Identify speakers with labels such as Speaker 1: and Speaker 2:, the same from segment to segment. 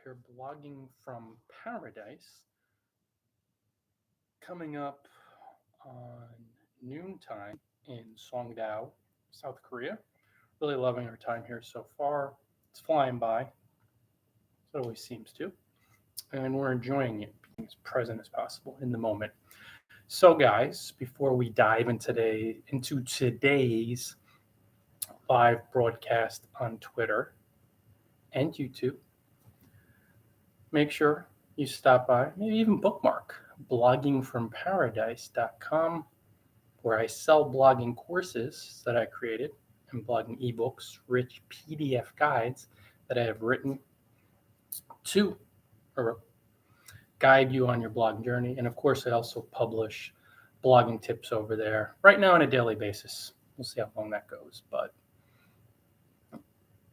Speaker 1: here, blogging from paradise, coming up on noontime in Songdo, South Korea. Really loving our time here so far. It's flying by, it always seems to, and we're enjoying it, being as present as possible in the moment. So, guys, before we dive into today's live broadcast on Twitter and YouTube, make sure you stop by, maybe even bookmark bloggingfromparadise.com, where I sell blogging courses that I created and blogging ebooks, rich PDF guides that I have written to or guide you on your blogging journey. And of course, I also publish blogging tips over there right now on a daily basis. We'll see how long that goes. But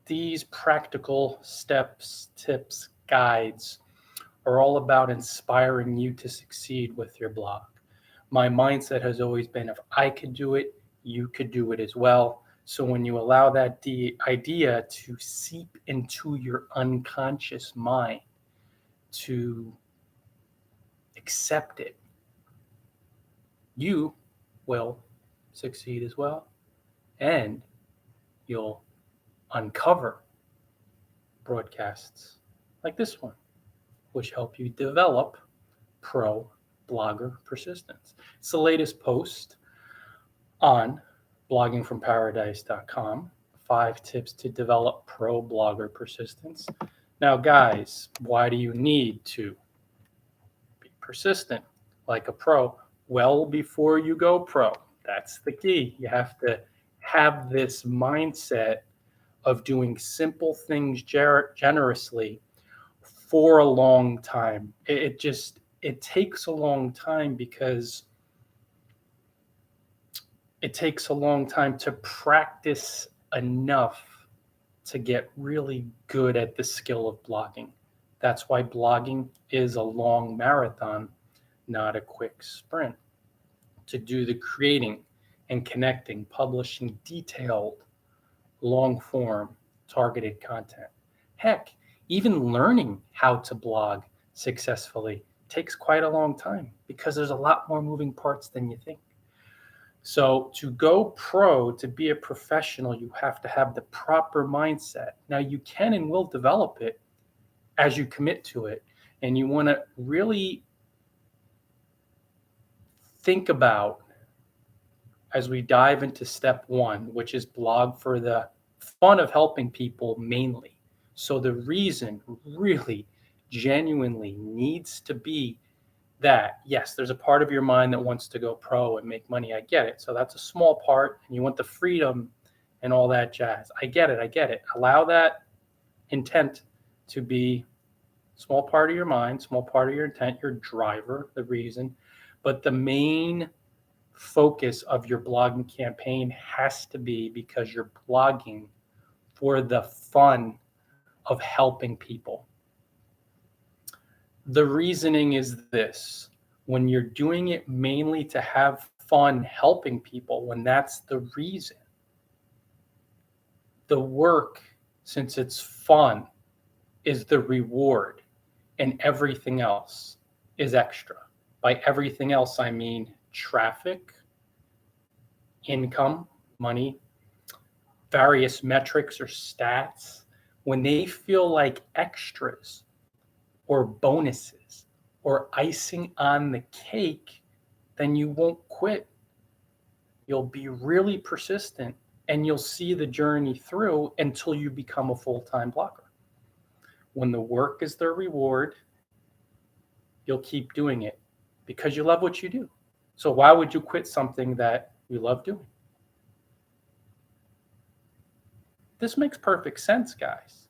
Speaker 1: these practical steps, tips, guides are all about inspiring you to succeed with your blog. My mindset has always been if I could do it, you could do it as well. So when you allow that idea to seep into your unconscious mind, to accept it, you will succeed as well. And you'll uncover broadcasts like this one, which help you develop pro blogger persistence. It's the latest post on bloggingfromparadise.com. 5 tips to develop pro blogger persistence. Now, guys, why do you need to be persistent like a pro? Well, before you go pro, that's the key. You have to have this mindset of doing simple things generously for a long time. It takes a long time because it takes a long time to practice enough to get really good at the skill of blogging. That's why blogging is a long marathon, not a quick sprint. To do the creating and connecting, publishing detailed, long form, targeted content. Heck, even learning how to blog successfully takes quite a long time because there's a lot more moving parts than you think. So to go pro, to be a professional, you have to have the proper mindset. Now you can and will develop it as you commit to it. And you want to really think about, as we dive into step 1, which is blog for the fun of helping people mainly. So the reason really genuinely needs to be that, yes, there's a part of your mind that wants to go pro and make money. I get it. So that's a small part, and you want the freedom and all that jazz. I get it. Allow that intent to be a small part of your mind, small part of your intent, your driver, the reason. But the main focus of your blogging campaign has to be because you're blogging for the fun of helping people. The reasoning is this: when you're doing it mainly to have fun helping people, when that's the reason, the work, since it's fun, is the reward, and everything else is extra. By everything else, I mean traffic, income, money, various metrics or stats. When they feel like extras or bonuses or icing on the cake, then you won't quit. You'll be really persistent and you'll see the journey through until you become a full-time blogger. When the work is the reward, you'll keep doing it because you love what you do. So why would you quit something that you love doing? This makes perfect sense, guys.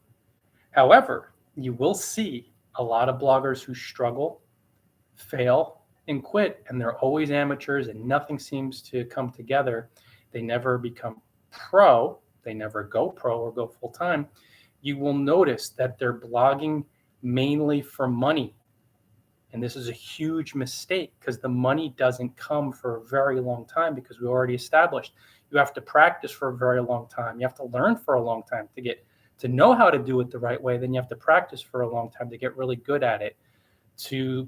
Speaker 1: However, you will see a lot of bloggers who struggle, fail, and quit, and they're always amateurs and nothing seems to come together. They never become pro, they never go pro or go full time. You will notice that they're blogging mainly for money. And this is a huge mistake because the money doesn't come for a very long time, because we already established you have to practice for a very long time. You have to learn for a long time to get To know how to do it the right way, then you have to practice for a long time to get really good at it, to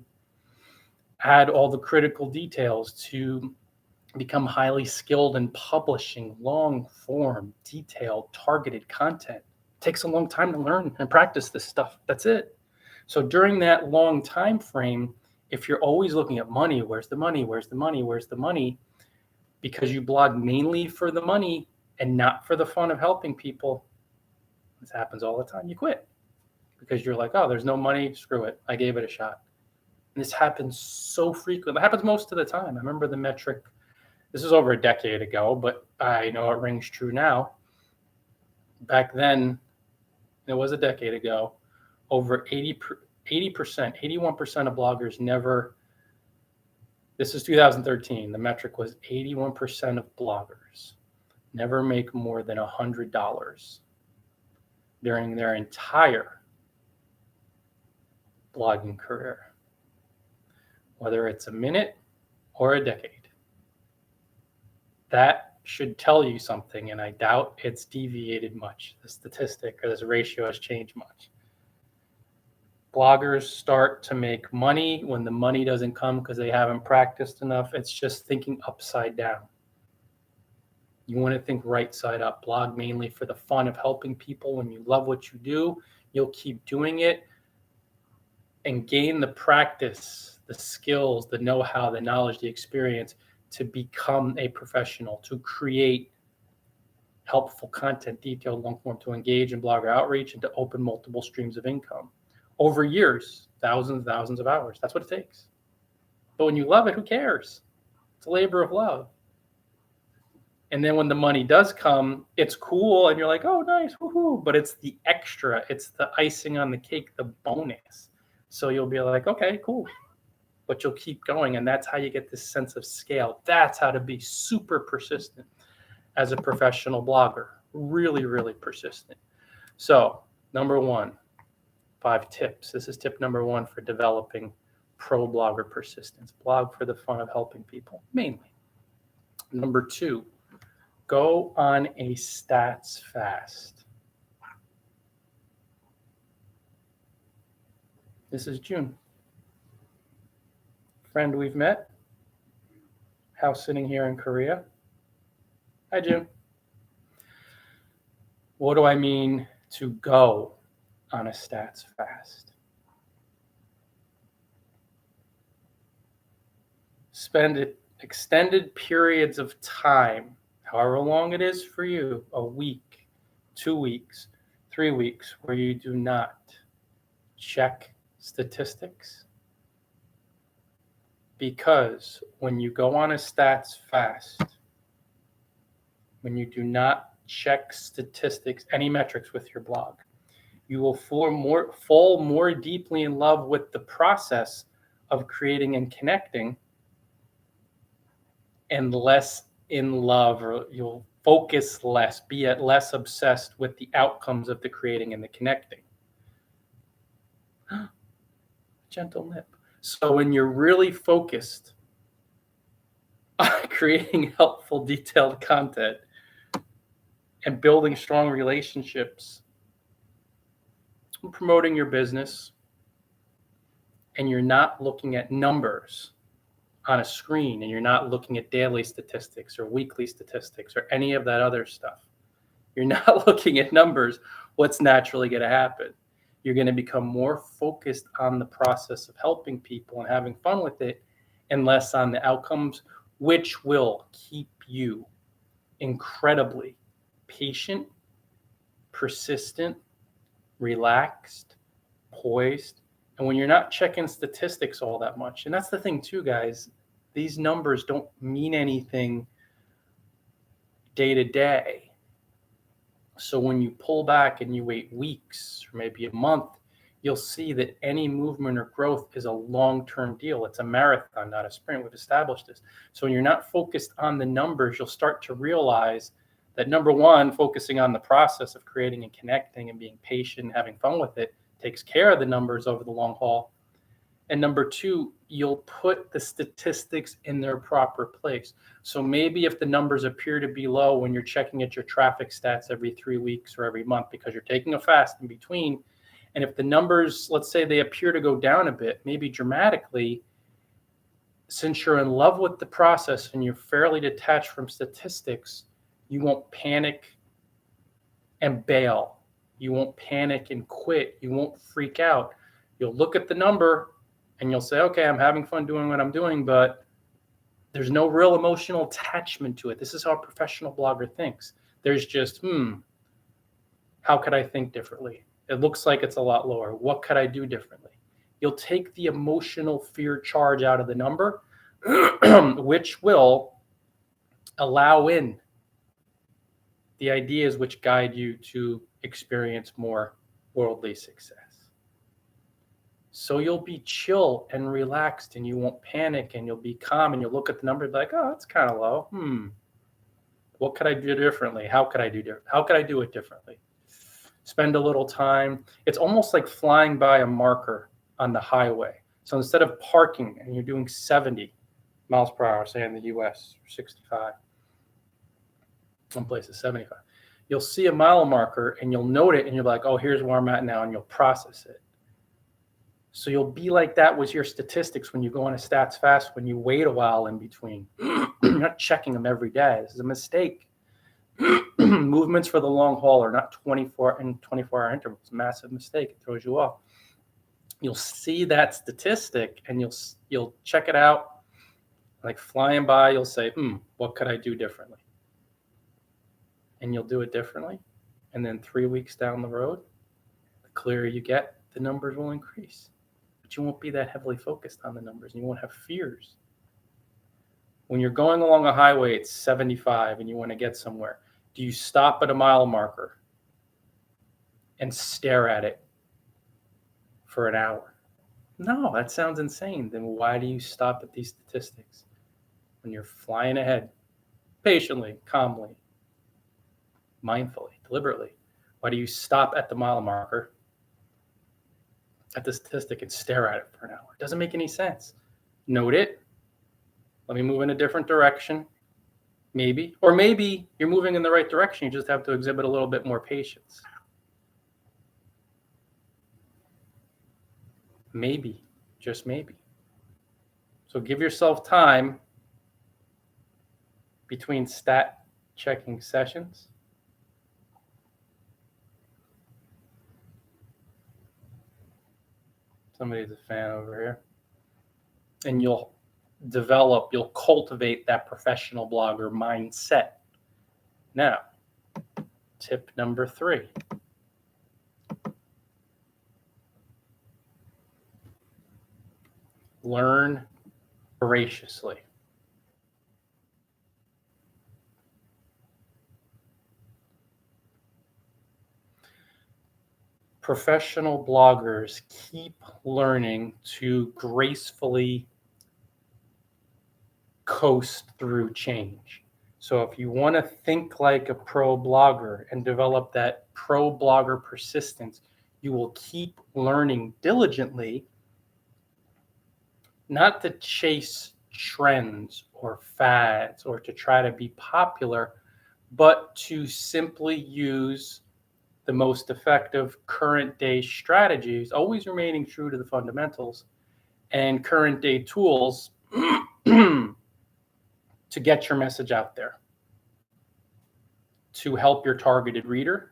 Speaker 1: add all the critical details, to become highly skilled in publishing long form, detailed, targeted content. It takes a long time to learn and practice this stuff. That's it. So during that long time frame, if you're always looking at money, where's the money? Where's the money? Where's the money? Because you blog mainly for the money and not for the fun of helping people, this happens all the time. You quit because you're like, oh, there's no money. Screw it. I gave it a shot. And this happens so frequently. It happens most of the time. I remember the metric. This is over a decade ago, but I know it rings true now. Back then, it was a decade ago, over 80%, 81% of bloggers never, this is 2013, the metric was 81% of bloggers never make more than $100 during their entire blogging career, whether it's a minute or a decade. That should tell you something, and I doubt it's deviated much. The statistic or this ratio has changed much. Bloggers start to make money when the money doesn't come because they haven't practiced enough. It's just thinking upside down. You want to think right side up. Blog mainly for the fun of helping people. When you love what you do, you'll keep doing it and gain the practice, the skills, the know-how, the knowledge, the experience to become a professional, to create helpful content, detailed long form, to engage in blogger outreach, and to open multiple streams of income over years, thousands of hours. That's what it takes. But when you love it, who cares? It's a labor of love. And then when the money does come, it's cool, and you're like, oh, nice, woohoo. But it's the extra, it's the icing on the cake, the bonus. So you'll be like, okay, cool. But you'll keep going, and that's how you get this sense of scale. That's how to be super persistent as a professional blogger. Really, really persistent. So, number one, 5 tips. This is tip number 1 for developing pro blogger persistence. Blog for the fun of helping people, mainly. Number 2, go on a stats fast. This is June. Friend we've met, house sitting here in Korea. Hi, June. What do I mean to go on a stats fast? Spend extended periods of time, however long it is for you, a week, 2 weeks, 3 weeks, where you do not check statistics. Because when you go on a stats fast, when you do not check statistics, any metrics with your blog, you will fall more deeply in love with the process of creating and connecting, and less in love, or you'll focus less, be less obsessed with the outcomes of the creating and the connecting. Gentle nip. So when you're really focused on creating helpful, detailed content and building strong relationships and promoting your business, and you're not looking at numbers on a screen, and you're not looking at daily statistics or weekly statistics or any of that other stuff, you're not looking at numbers, what's naturally going to happen? You're going to become more focused on the process of helping people and having fun with it, and less on the outcomes, which will keep you incredibly patient, persistent, relaxed, poised. And when you're not checking statistics all that much, and that's the thing too, guys, these numbers don't mean anything day to day. So when you pull back and you wait weeks or maybe a month, you'll see that any movement or growth is a long-term deal. It's a marathon, not a sprint. We've established this. So when you're not focused on the numbers, you'll start to realize that, number one, focusing on the process of creating and connecting and being patient and having fun with it takes care of the numbers over the long haul. And number two, you'll put the statistics in their proper place. So maybe if the numbers appear to be low when you're checking at your traffic stats every 3 weeks or every month because you're taking a fast in between, and if the numbers, let's say they appear to go down a bit, maybe dramatically, since you're in love with the process and you're fairly detached from statistics, you won't panic and bail. You won't panic and quit. You won't freak out. You'll look at the number and you'll say, okay, I'm having fun doing what I'm doing, but there's no real emotional attachment to it. This is how a professional blogger thinks. There's just, how could I think differently? It looks like it's a lot lower. What could I do differently? You'll take the emotional fear charge out of the number, which will allow in the ideas which guide you to experience more worldly success. So you'll be chill and relaxed and you won't panic and you'll be calm and you'll look at the number like, oh, that's kind of low. What could I do differently? How could I do it differently? Spend a little time. It's almost like flying by a marker on the highway. So instead of parking and you're doing 70 miles per hour, say in the US, 65, some places 75, you'll see a mile marker and you'll note it and you're like, oh, here's where I'm at now, and you'll process it. So you'll be like that with your statistics when you go on a stats fast, when you wait a while in between. You're not checking them every day. This is a mistake. Movements for the long haul are not 24-hour intervals. Massive mistake. It throws you off. You'll see that statistic and you'll check it out, like flying by. You'll say, what could I do differently? And you'll do it differently. And then 3 weeks down the road, the clearer you get, the numbers will increase. But you won't be that heavily focused on the numbers and you won't have fears. When you're going along a highway, it's 75 and you want to get somewhere. Do you stop at a mile marker and stare at it for an hour? No, that sounds insane. Then why do you stop at these statistics when you're flying ahead patiently, calmly, mindfully, deliberately? Why do you stop at the mile marker, at the statistic, and stare at it for an hour? It doesn't make any sense. Note it. Let me move in a different direction. Maybe. Or maybe you're moving in the right direction. You just have to exhibit a little bit more patience. Maybe. Just maybe. So give yourself time between stat checking sessions. Somebody's a fan over here. And you'll cultivate that professional blogger mindset. Now, tip number 3. Learn voraciously. Professional bloggers keep learning to gracefully coast through change. So if you want to think like a pro blogger and develop that pro blogger persistence, you will keep learning diligently, not to chase trends or fads or to try to be popular, but to simply use the most effective current day strategies, always remaining true to the fundamentals, and current day tools to get your message out there, to help your targeted reader,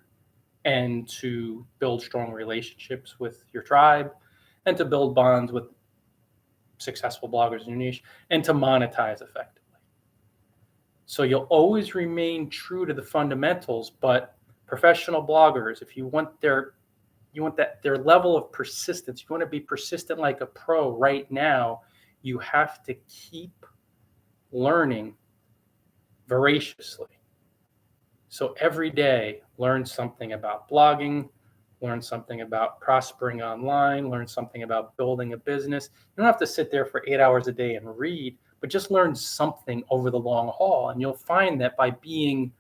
Speaker 1: and to build strong relationships with your tribe, and to build bonds with successful bloggers in your niche, and to monetize effectively. So you'll always remain true to the fundamentals, but professional bloggers, if you want their level of persistence, you want to be persistent like a pro right now, you have to keep learning voraciously. So every day, learn something about blogging, learn something about prospering online, learn something about building a business. You don't have to sit there for 8 hours a day and read, but just learn something over the long haul. And you'll find that by being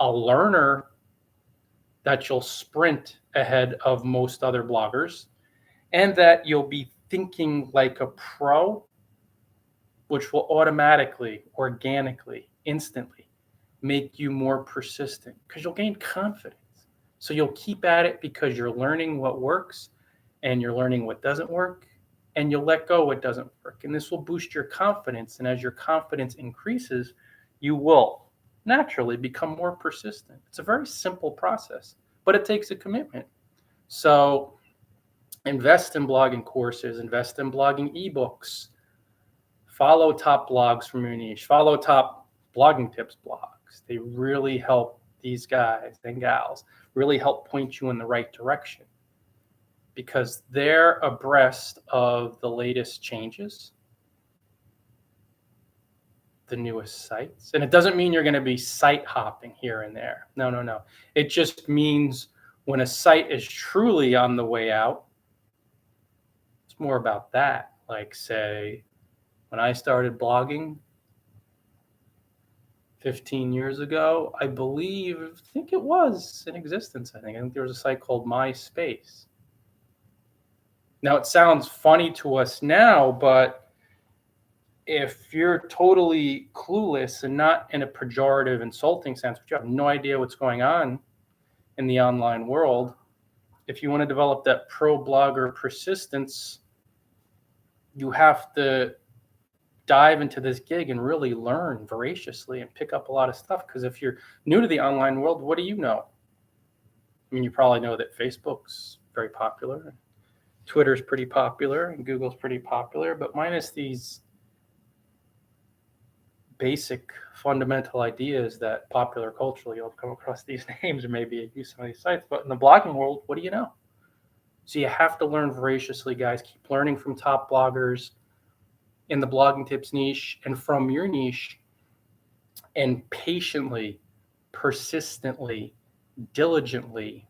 Speaker 1: a learner, that you'll sprint ahead of most other bloggers, and that you'll be thinking like a pro, which will automatically, organically, instantly make you more persistent because you'll gain confidence. So you'll keep at it because you're learning what works and you're learning what doesn't work, and you'll let go what doesn't work. And this will boost your confidence. And as your confidence increases, you will naturally become more persistent. It's a very simple process, but it takes a commitment. So invest in blogging courses, invest in blogging ebooks, follow top blogs from your niche, follow top blogging tips blogs. They really help these guys and gals, really help point you in the right direction because they're abreast of the latest changes, the newest sites. And it doesn't mean you're going to be site hopping here and there. No, no, no. It just means when a site is truly on the way out, it's more about that. Like, say, when I started blogging 15 years ago, I think it was in existence. I think there was a site called MySpace. Now, it sounds funny to us now, but if you're totally clueless and not in a pejorative, insulting sense, but you have no idea what's going on in the online world, if you want to develop that pro blogger persistence, you have to dive into this gig and really learn voraciously and pick up a lot of stuff. Because if you're new to the online world, what do you know? I mean, you probably know that Facebook's very popular, Twitter's pretty popular, and Google's pretty popular, but minus these basic fundamental ideas that popular culturally you'll come across these names or maybe use some of these sites. But in the blogging world, what do you know? So you have to learn voraciously, guys. Keep learning from top bloggers in the blogging tips niche and from your niche, and patiently, persistently, diligently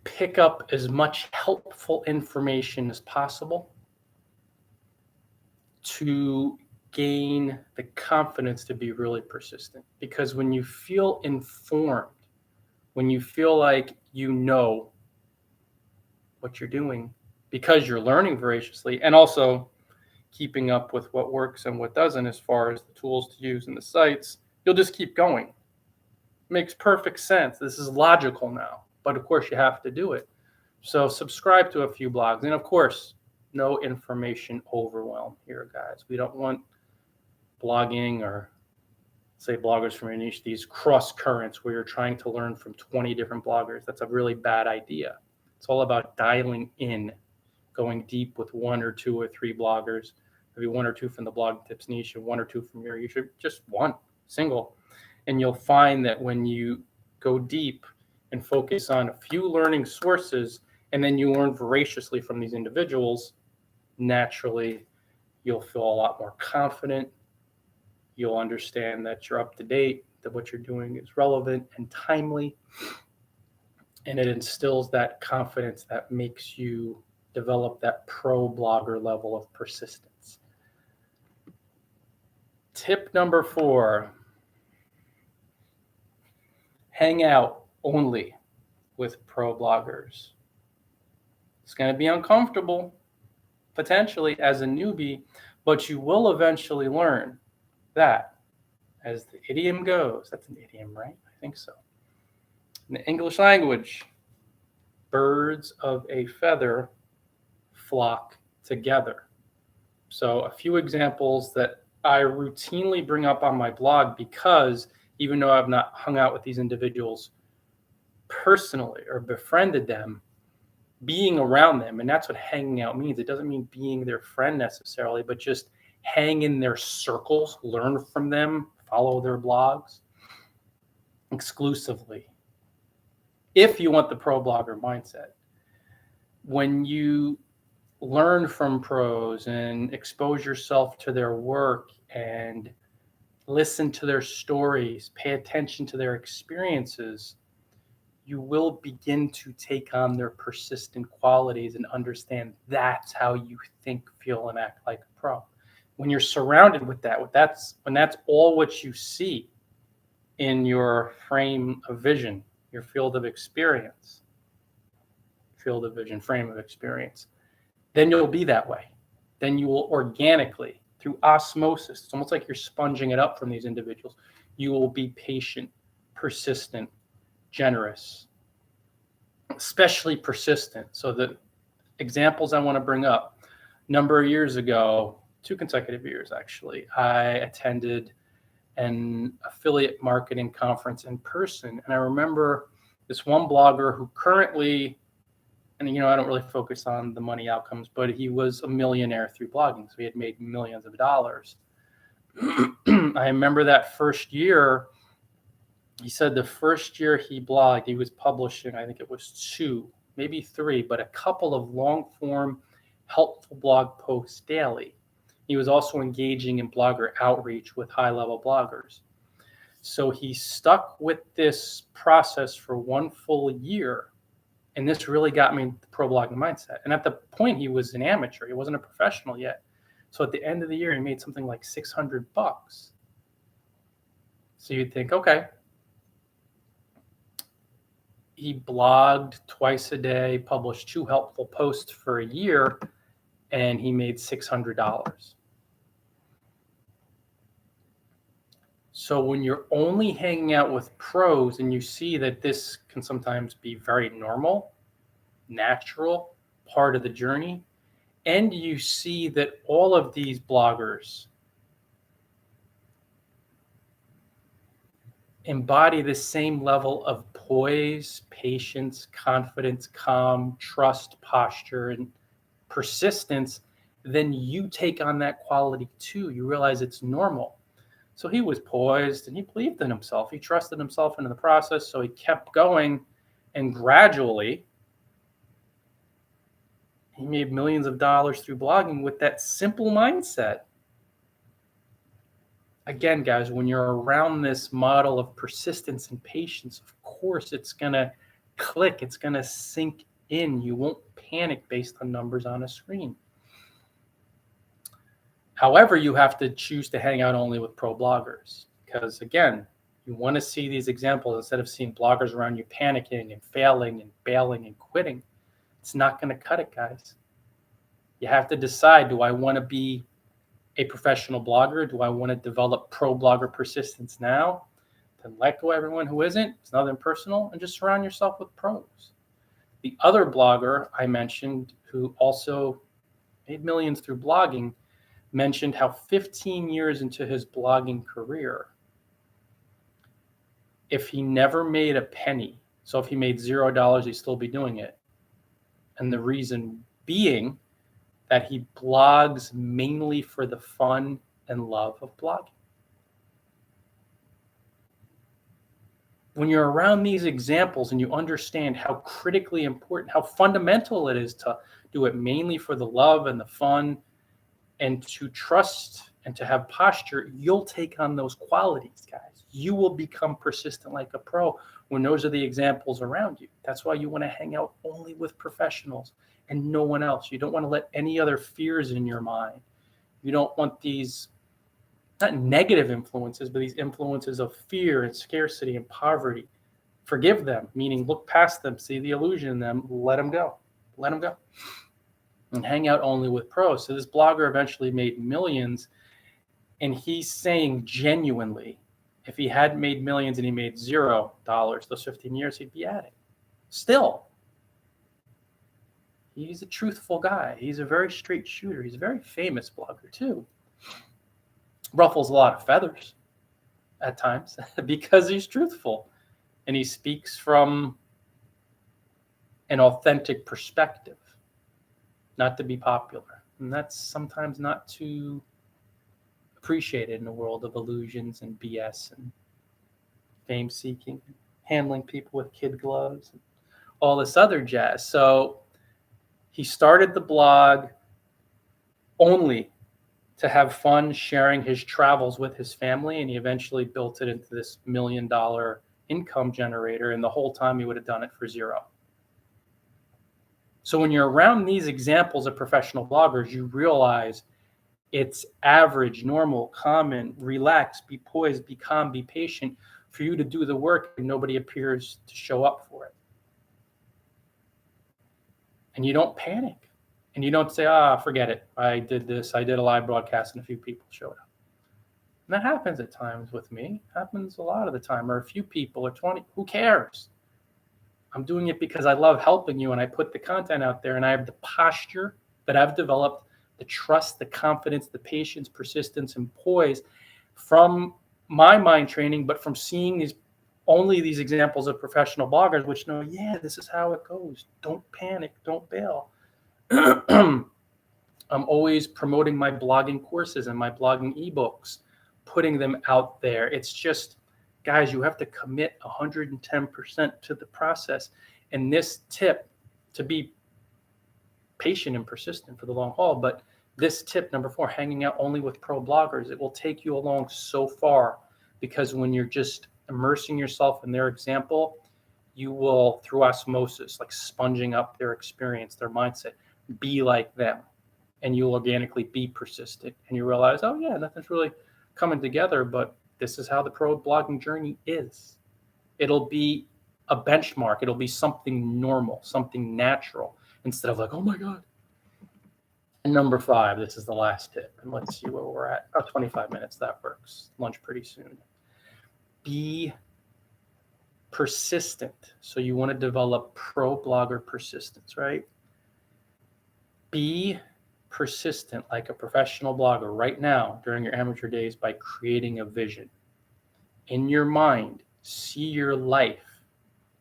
Speaker 1: pick up as much helpful information as possible to gain the confidence to be really persistent. Because when you feel informed, when you feel like you know what you're doing, because you're learning voraciously and also keeping up with what works and what doesn't as far as the tools to use and the sites, you'll just keep going. Makes perfect sense. This is logical now, but of course you have to do it. So subscribe to a few blogs. And of course, no information overwhelm here, guys. We don't want blogging or say bloggers from your niche, these cross currents where you're trying to learn from 20 different bloggers. That's a really bad idea. It's all about dialing in, going deep with one or two or three bloggers, maybe one or two from the blog tips niche and one or two from your YouTube, just one single. And you'll find that when you go deep and focus on a few learning sources, and then you learn voraciously from these individuals, naturally, you'll feel a lot more confident. You'll understand that you're up to date, that what you're doing is relevant and timely. And it instills that confidence that makes you develop that pro blogger level of persistence. Tip number 4, hang out only with pro bloggers. It's going to be uncomfortable, potentially as a newbie, but you will eventually learn that, as the idiom goes, that's an idiom, right? I think so. In the English language, birds of a feather flock together. So a few examples that I routinely bring up on my blog, because even though I've not hung out with these individuals personally or befriended them, being around them, and that's what hanging out means. It doesn't mean being their friend necessarily, but just hang in their circles, learn from them, follow their blogs exclusively. If you want the pro blogger mindset, when you learn from pros and expose yourself to their work and listen to their stories, pay attention to their experiences, you will begin to take on their persistent qualities and understand that's how you think, feel, and act like a pro. When you're surrounded with that, when that's all what you see in your frame of vision, your field of experience, field of vision, frame of experience, then you'll be that way. Then you will organically, through osmosis, it's almost like you're sponging it up from these individuals. You will be patient, persistent, generous, especially persistent. So the examples I want to bring up, a number of years ago, 2 consecutive years actually, I attended an affiliate marketing conference in person. And I remember this one blogger who currently, and I don't really focus on the money outcomes, but he was a millionaire through blogging. So he had made millions of dollars. I remember that first year, he said the first year he blogged, he was publishing, I think it was 2, maybe 3, but a couple of long form helpful blog posts daily. He was also engaging in blogger outreach with high level bloggers. So he stuck with this process for 1 full year. And this really got me the pro blogging mindset. And at the point, he was an amateur. He wasn't a professional yet. So at the end of the year, he made something like $600. So you'd think, okay, he blogged twice a day, published 2 helpful posts for a year, and he made $600. So when you're only hanging out with pros and you see that this can sometimes be very normal, natural, part of the journey, and you see that all of these bloggers embody the same level of poise, patience, confidence, calm, trust, posture, and persistence, then you take on that quality too. You realize it's normal. So he was poised and he believed in himself. He trusted himself into the process. So he kept going, and gradually he made millions of dollars through blogging with that simple mindset. Again, guys, when you're around this model of persistence and patience, of course, it's going to click. It's going to sink in. You won't panic based on numbers on a screen. However, you have to choose to hang out only with pro bloggers because, again, you want to see these examples instead of seeing bloggers around you panicking and failing and bailing and quitting. It's not going to cut it, guys. You have to decide, do I want to be a professional blogger? Do I want to develop pro blogger persistence now? Then let go of everyone who isn't. It's nothing personal, and just surround yourself with pros. The other blogger I mentioned who also made millions through blogging mentioned how 15 years into his blogging career, if he never made a penny, so if he made $0, he'd still be doing it. And the reason being that he blogs mainly for the fun and love of blogging. When you're around these examples and you understand how critically important, how fundamental it is to do it mainly for the love and the fun and to trust and to have posture, you'll take on those qualities, guys. You will become persistent like a pro when those are the examples around you. That's why you want to hang out only with professionals and no one else. You don't want to let any other fears in your mind. You don't want these, not negative influences, but these influences of fear and scarcity and poverty. Forgive them, meaning look past them, see the illusion in them, let them go. Let them go. And hang out only with pros. So this blogger eventually made millions, and he's saying genuinely, if he hadn't made millions and he made $0 those 15 years, he'd be at it. Still, he's a truthful guy. He's a very straight shooter. He's a very famous blogger too. Ruffles a lot of feathers at times because he's truthful and he speaks from an authentic perspective, not to be popular. And that's sometimes not too appreciated in a world of illusions and BS and fame seeking, handling people with kid gloves, and all this other jazz. So he started the blog only to have fun sharing his travels with his family, and he eventually built it into this $1 million income generator, and the whole time he would have done it for $0. So when you're around these examples of professional bloggers, you realize it's average, normal, common, relax, be poised, be calm, be patient for you to do the work, and nobody appears to show up for it. and you don't panic, and you don't say, forget it. I did this. I did a live broadcast and a few people showed up. And that happens at times with me. It happens a lot of the time, or a few people or 20. Who cares? I'm doing it because I love helping you, and I put the content out there, and I have the posture that I've developed, the trust, the confidence, the patience, persistence, and poise from my mind training, but from seeing these examples of professional bloggers, which know, yeah, this is how it goes. Don't panic. Don't bail. I'm always promoting my blogging courses and my blogging ebooks, putting them out there. It's just, guys, you have to commit 110% to the process. And this tip, to be patient and persistent for the long haul, but this tip, number 4, hanging out only with pro bloggers, it will take you along so far, because when you're just immersing yourself in their example, you will, through osmosis, like sponging up their experience, their mindset, be like them. And you'll organically be persistent, and you realize, oh yeah, nothing's really coming together, but this is how the pro blogging journey is. It'll be a benchmark. It'll be something normal, something natural, instead of like, oh my God. And number 5, this is the last tip. And let's see where we're at. About 25 minutes, that works. Lunch pretty soon. Be persistent. So you want to develop pro blogger persistence, right? Be persistent like a professional blogger right now during your amateur days by creating a vision. In your mind, see your life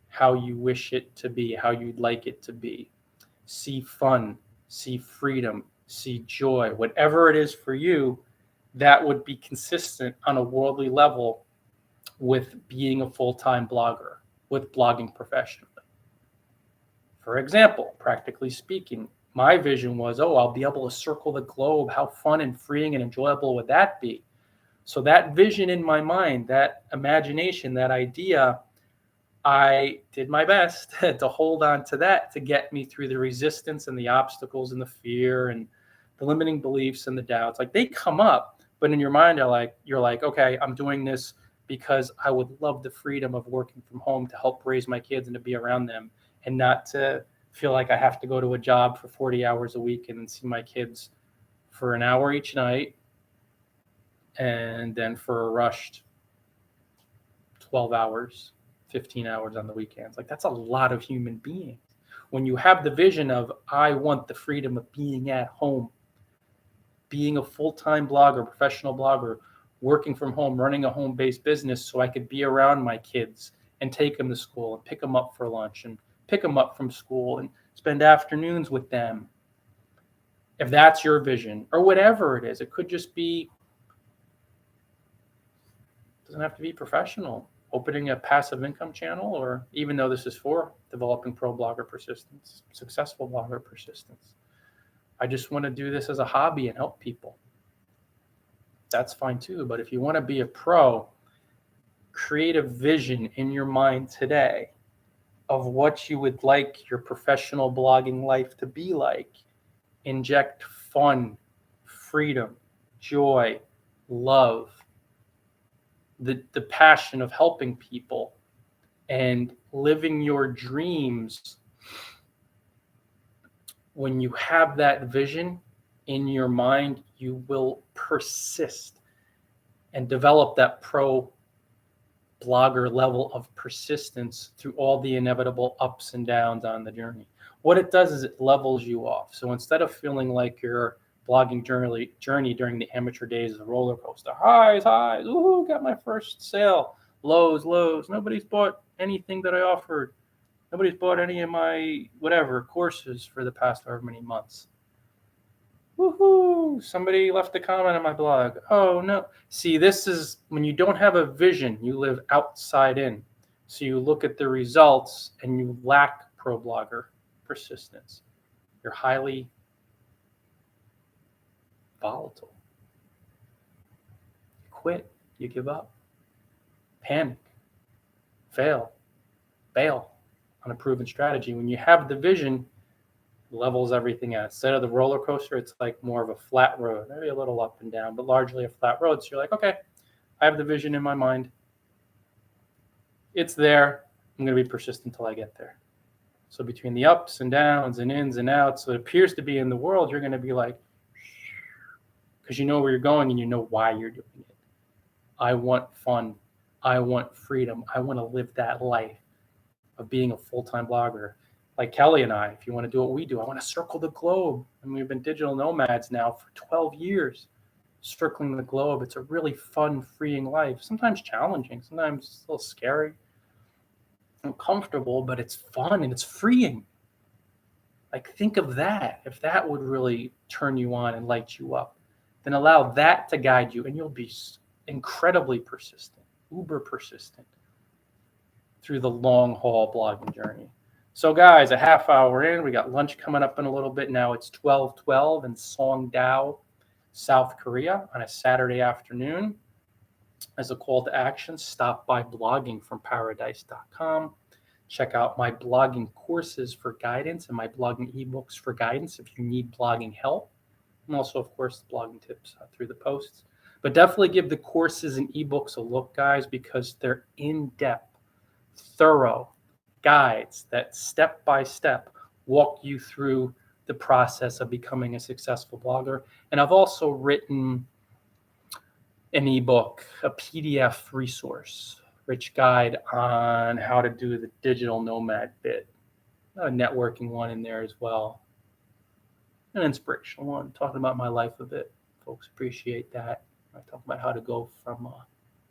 Speaker 1: how you wish it to be, how you'd like it to be. See fun, see freedom, see joy, whatever it is for you that would be consistent on a worldly level with being a full-time blogger, with blogging professionally. For example, practically speaking, my vision was, I'll be able to circle the globe. How fun and freeing and enjoyable would that be? So that vision in my mind, that imagination, that idea, I did my best to hold on to that, to get me through the resistance and the obstacles and the fear and the limiting beliefs and the doubts. Like, they come up, but in your mind, you're like, okay, I'm doing this because I would love the freedom of working from home to help raise my kids and to be around them, and not to feel like I have to go to a job for 40 hours a week and see my kids for an hour each night, and then for a rushed 12 hours, 15 hours on the weekends. Like, that's a lot of human beings. When you have the vision of, I want the freedom of being at home, being a full-time blogger, professional blogger, working from home, running a home-based business so I could be around my kids and take them to school and pick them up for lunch and pick them up from school and spend afternoons with them. If that's your vision, or whatever it is, it could just be, doesn't have to be professional, opening a passive income channel, or even though this is for developing pro blogger persistence, successful blogger persistence, I just want to do this as a hobby and help people. That's fine too. But if you want to be a pro, create a vision in your mind today of what you would like your professional blogging life to be like. Inject fun, freedom, joy, love, the passion of helping people and living your dreams. When you have that vision in your mind, you will persist and develop that pro blogger level of persistence through all the inevitable ups and downs on the journey. What it does is it levels you off. So instead of feeling like your blogging journey during the amateur days is a roller coaster, highs, ooh, got my first sale, lows, nobody's bought anything that I offered, nobody's bought any of my whatever courses for the past however many months. Woohoo! Somebody left a comment on my blog. Oh no. See, this is when you don't have a vision, you live outside in. So you look at the results and you lack pro blogger persistence. You're highly volatile. You quit, you give up, panic, fail, bail on a proven strategy. When you have the vision, levels everything out. Instead of the roller coaster, it's like more of a flat road, maybe a little up and down, but largely a flat road. So you're like, okay, I have the vision in my mind. It's there. I'm going to be persistent until I get there. So between the ups and downs and ins and outs, it appears to be in the world, you're going to be like, because you know where you're going and you know why you're doing it. I want fun. I want freedom. I want to live that life of being a full-time blogger. Like Kelly and I, if you want to do what we do, I want to circle the globe. And we've been digital nomads now for 12 years, circling the globe. It's a really fun, freeing life. Sometimes challenging, sometimes a little scary, uncomfortable, but it's fun and it's freeing. Like, think of that. If that would really turn you on and light you up, then allow that to guide you, and you'll be incredibly persistent, uber persistent through the long haul blogging journey. So guys, a half hour in, we got lunch coming up in a little bit. Now it's 12:12 in Songdo, South Korea on a Saturday afternoon. As a call to action, stop by bloggingfromparadise.com. Check out my blogging courses for guidance and my blogging ebooks for guidance if you need blogging help. And also, of course, the blogging tips through the posts. But definitely give the courses and ebooks a look, guys, because they're in-depth, thorough guides that step-by-step walk you through the process of becoming a successful blogger. And I've also written an ebook, a PDF resource, rich guide on how to do the digital nomad bit, a networking one in there as well, an inspirational one, talking about my life a bit. Folks appreciate that. I talk about how to go from a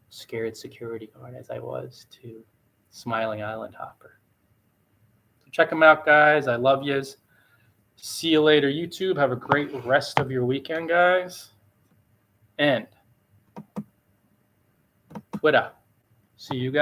Speaker 1: scared security guard as I was to smiling island hopper. So check them out, guys. I love yous. See you later, YouTube. Have a great rest of your weekend, guys. And Twitter. See you guys.